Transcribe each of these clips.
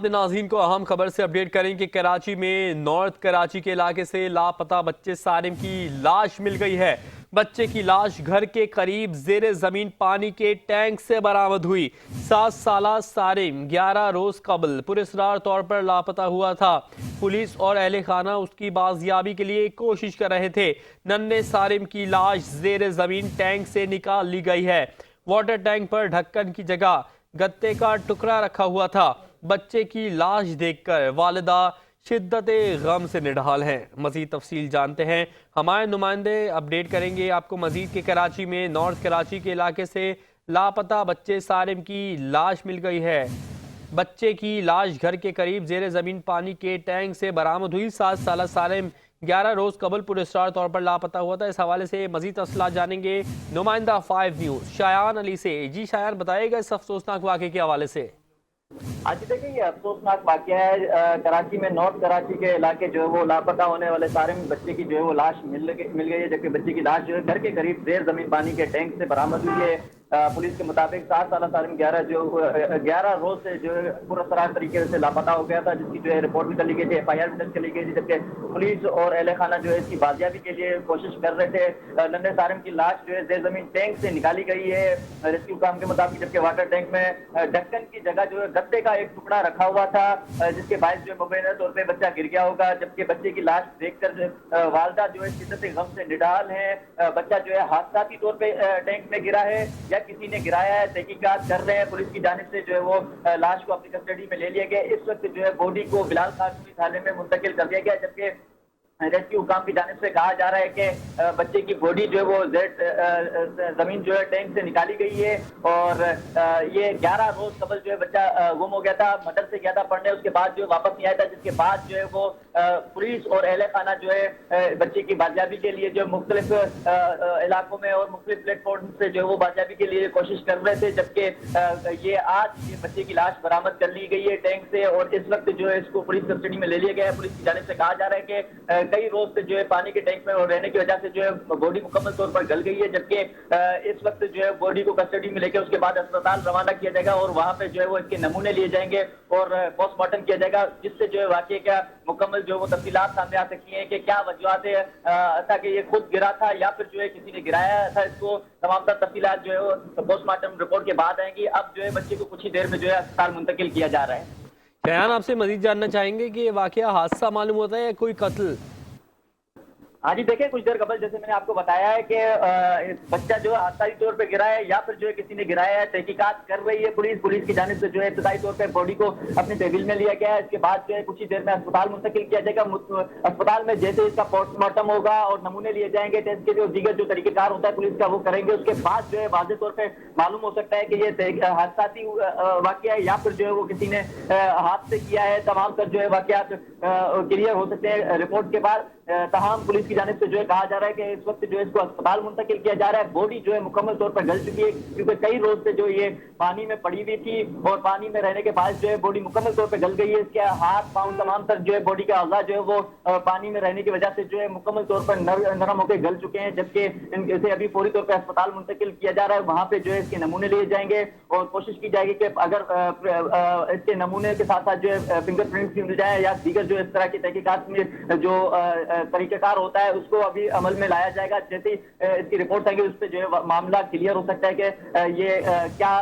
ناظرین کو اہم خبر سے اپڈیٹ کریں کہ کراچی میں نارتھ کراچی کے علاقے سے لاپتہ بچے سالم کی لاش مل گئی ہے۔ بچے کی لاش گھر کے قریب زیر زمین پانی کے ٹینک سے برآمد ہوئی۔ 7 سالہ سالم 11 روز قبل پراسرار طور پر لاپتہ ہوا تھا۔ پولیس اور اہل خانہ اس کی بازیابی کے لیے کوشش کر رہے تھے۔ ننھے سالم کی لاش زیر زمین ٹینک سے نکال لی گئی ہے۔ واٹر ٹینک پر ڈھکن کی جگہ گتے کا ٹکڑا رکھا ہوا تھا۔ بچے کی لاش دیکھ کر والدہ شدت غم سے نڈھال ہیں۔ مزید تفصیل جانتے ہیں، ہمارے نمائندے اپڈیٹ کریں گے آپ کو مزید کہ کراچی میں نارتھ کراچی کے علاقے سے لاپتہ بچے سالم کی لاش مل گئی ہے۔ بچے کی لاش گھر کے قریب زیر زمین پانی کے ٹینک سے برآمد ہوئی۔ 7 سالہ سالم 11 روز قبل پراسرار طور پر لاپتہ ہوا تھا۔ اس حوالے سے مزید تفصیلات جانیں گے نمائندہ 5 نیوز شایان علی سے۔ جی شایان، بتائیے گا اس افسوسناک واقعے کے حوالے سے۔ آج دیکھیں یہ افسوسناک واقعہ ہے کراچی میں نارتھ کراچی کے علاقے جو ہے وہ لاپتہ ہونے والے سالم بچے کی جو ہے وہ لاش مل گئی ہے، جبکہ بچے کی لاش جو ہے گھر کے قریب زیر زمین پانی کے ٹینک سے برآمد ہوئی ہے۔ پولیس کے مطابق 7 سالہ سالم 11 روز سے جو ہے پراسرار طریقے سے لاپتہ ہو گیا تھا، جس کی جو ہے رپورٹ بھی کر لی گئی تھی، FIR بھی درج کر لی گئی تھی، جبکہ پولیس اور اہل خانہ جو ہے اس کی بازیابی کے لیے کوشش کر رہے تھے۔ ننھے سالم کی لاش جو ہے زیر زمین ٹینک سے نکالی گئی ہے ریسکیو کام کے مطابق، جبکہ واٹر ٹینک میں ڈھکن کی جگہ جو ہے گتے کا ایک ٹکڑا رکھا ہوا تھا، جس کے باعث جو ہے مبینہ طور پہ بچہ گر گیا ہوگا، جبکہ بچے کی لاش دیکھ کر والدہ جو ہے شدت غم سے نڈال ہیں۔ بچہ جو ہے حادثاتی طور پہ ٹینک میں گرا ہے یا کسی نے گرایا ہے، تحقیقات کر رہے ہیں۔ پولیس کی جانب سے جو ہے وہ لاش کو اپنی کسٹڈی میں لے لیا گیا۔ اس وقت جو ہے باڈی کو بلال خان پولیس تھانے میں منتقل کر دیا گیا، جبکہ ریسکیو حکام کی جانب سے کہا جا رہا ہے کہ بچے کی باڈی جو ہے وہ زمین جو ہے ٹینک سے نکالی گئی ہے، اور یہ 11 روز قبل جو ہے بچہ گم ہو گیا تھا، مدرسے گیا تھا پڑھنے، اس کے بعد جو ہے واپس نہیں آیا تھا، جس کے بعد جو ہے وہ پولیس اور اہل خانہ جو ہے بچے کی بازیابی کے لیے جو مختلف علاقوں میں اور مختلف پلیٹ فارم سے جو ہے وہ بازیابی کے لیے کوشش کر رہے تھے، جبکہ یہ آج بچے کی لاش برآمد کر لی گئی ہے ٹینک سے، اور اس وقت جو ہے اس کو پولیس کسٹڈی میں لے لیا گیا ہے۔ پولیس کی جانب سے کہا جا رہا ہے کہ کئی روز سے جو ہے پانی کے ٹینک میں رہنے کی وجہ سے جو ہے باڈی مکمل طور پر گل گئی ہے، جبکہ اس وقت جو ہے باڈی کو کسٹڈی میں لے کے اس کے بعد اسپتال روانہ کیا جائے گا، اور وہاں پہ جو ہے وہ اس کے نمونے لیے جائیں گے اور پوسٹ مارٹم کیا جائے گا، جس سے جو ہے واقعے کا مکمل جو ہے وہ تفصیلات سامنے آ سکتی ہیں کہ کیا وجوہات ہے، تاکہ یہ خود گرا تھا یا پھر جو ہے کسی نے گرایا تھا اس کو۔ تمام تر تفصیلات جو ہے وہ پوسٹ مارٹم رپورٹ کے بعد آئیں گی۔ اب جو ہے بچے کو کچھ ہی دیر میں جو ہے اسپتال منتقل کیا جا رہا ہے۔ شایان، آپ سے مزید جاننا چاہیں گے کہ یہ واقعہ حادثہ معلوم ہوتا ہے یا کوئی قتل؟ ہاں جی، دیکھیں کچھ دیر قبل جیسے میں نے آپ کو بتایا ہے کہ بچہ جو ہے حادثاتی طور پہ گرا ہے یا پھر جو ہے کسی نے گرایا ہے۔ تحقیقات کر رہی ہے پولیس کی جانب سے جو ہے ابتدائی طور پہ باڈی کو اپنے تحویل میں لیا گیا ہے۔ اس کے بعد جو ہے کچھ ہی دیر میں اسپتال منتقل کیا جائے گا۔ اسپتال میں جیسے اس کا پوسٹ مارٹم ہوگا اور نمونے لیے جائیں گے ٹیسٹ کے جو دیگر جو طریقہ کار ہوتا ہے پولیس کا وہ کریں گے، اس کے بعد جو ہے واضح طور پہ معلوم ہو سکتا ہے کہ یہ حادثاتی واقعہ ہے یا پھر جو ہے وہ کسی نے ہاتھ سے کیا ہے۔ تمام تر جو ہے واقعات کلیئر ہو سکتے ہیں رپورٹ کے بعد۔ تاہم پولیس کی جانب سے جو ہے کہا جا رہا ہے کہ اس وقت جو ہے اس کو اسپتال منتقل کیا جا رہا ہے۔ باڈی جو ہے مکمل طور پر گل چکی ہے، کیونکہ کئی روز سے جو یہ پانی میں پڑی ہوئی تھی اور پانی میں رہنے کے بعد جو ہے باڈی مکمل طور پہ گل گئی ہے۔ اس کے ہاتھ پاؤں تمام تر جو ہے باڈی کا اعضاء جو ہے وہ پانی میں رہنے کی وجہ سے جو ہے مکمل طور پر نرم ہو کے گل چکے ہیں، جبکہ اسے ابھی فوری طور پہ اسپتال منتقل کیا جا رہا ہے۔ وہاں پہ جو ہے اس کے نمونے لیے جائیں گے اور کوشش کی جائے گی کہ اگر اس کے نمونے کے ساتھ ساتھ جو ہے فنگر پرنٹس بھی مل جائے یا دیگر جو اس طرح کی تحقیقات میں جو طریقہ کار ہوتا ہے اس کو ابھی عمل میں لایا جائے گا۔ جیسے اس کی رپورٹ آئیں گے اس پہ جو ہے معاملہ کلیئر ہو سکتا ہے کہ یہ کیا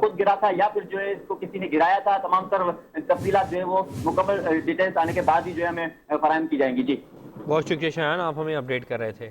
خود گرا تھا یا پھر جو ہے اس کو کسی نے گرایا تھا۔ تمام تر تفصیلات جو ہے وہ مکمل ڈیٹیلز آنے کے بعد ہی جو ہے ہمیں فراہم کی جائیں گی۔ جی بہت شکریہ شایان، آپ ہمیں اپڈیٹ کر رہے تھے۔